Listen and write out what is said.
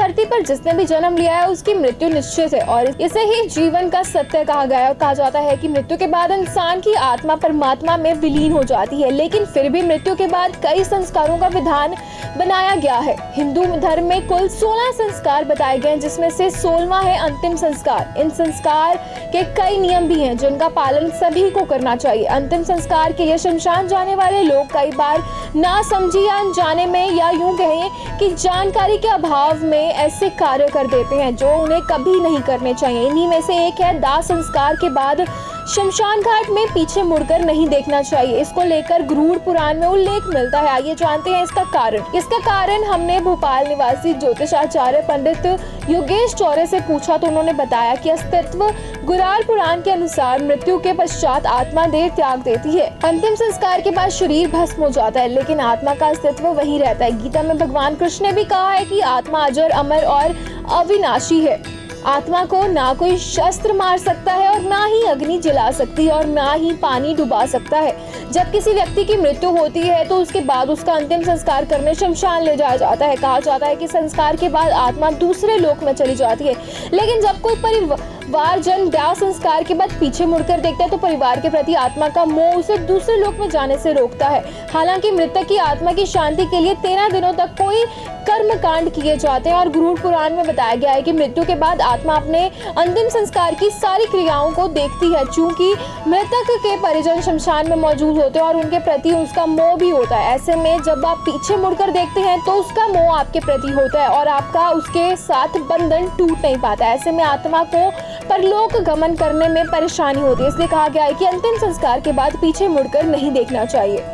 धरती पर जिसने भी जन्म लिया है उसकी मृत्यु निश्चित है और इसे ही जीवन का सत्य कहा गया है। कहा जाता है कि मृत्यु के बाद इंसान की आत्मा परमात्मा में विलीन हो जाती है, लेकिन फिर भी मृत्यु के बाद कई संस्कारों का विधान बनाया गया है। हिंदू धर्म में कुल 16 संस्कार बताए गए हैं, जिसमें से 16वां है अंतिम संस्कार। इन संस्कार के कई नियम भी हैं जिनका पालन सभी को करना चाहिए। अंतिम संस्कार के लिए शमशान जाने वाले लोग कई बार ना समझी या अनजाने में या यूं कहें कि जानकारी के अभाव में ऐसे कार्य कर देते हैं जो उन्हें कभी नहीं करने चाहिए। इन्हीं में से एक है दाह संस्कार के बाद शमशान घाट में पीछे मुड़कर नहीं देखना चाहिए। इसको लेकर गरुड़ पुराण में उल्लेख मिलता है। आइए जानते हैं इसका कारण। इसका कारण हमने भोपाल निवासी ज्योतिषाचार्य पंडित योगेश चौरे से पूछा तो उन्होंने बताया कि अस्तित्व गुराल पुराण के अनुसार मृत्यु के पश्चात आत्मा देह त्याग देती है। अंतिम संस्कार के बाद शरीर भस्म हो जाता है, लेकिन आत्मा का अस्तित्व वहीं रहता है। गीता में भगवान कृष्ण ने भी कहा है कि आत्मा अजर, अमर और अविनाशी है। आत्मा को ना कोई शस्त्र मार सकता है और ना ही अग्नि जला सकती है और ना ही पानी डुबा सकता है। जब किसी व्यक्ति की मृत्यु होती है तो उसके बाद उसका अंतिम संस्कार करने शमशान ले जाया जाता है। कहा जाता है कि संस्कार के बाद आत्मा दूसरे लोक में चली जाती है, लेकिन जब कोई परिवारजन दाह संस्कार के बाद पीछे मुड़कर देखता है तो परिवार के प्रति आत्मा का मोह उसे दूसरे लोक में जाने से रोकता है। हालांकि मृतक की आत्मा की शांति के लिए 13 दिनों तक कोई कर्म कांड किए जाते हैं और गरुड़ पुराण में बताया गया है कि मृत्यु के बाद आत्मा अपने अंतिम संस्कार की सारी क्रियाओं को देखती है। चूंकि मृतक के परिजन शमशान में मौजूद होते हैं और उनके प्रति उसका मोह भी होता है, ऐसे में जब आप पीछे मुड़कर देखते हैं तो उसका मोह आपके प्रति होता है और आपका उसके साथ बंधन टूट नहीं पाता। ऐसे में आत्मा को परलोक गमन करने में परेशानी होती है। इसलिए कहा गया है कि अंतिम संस्कार के बाद पीछे मुड़कर नहीं देखना चाहिए।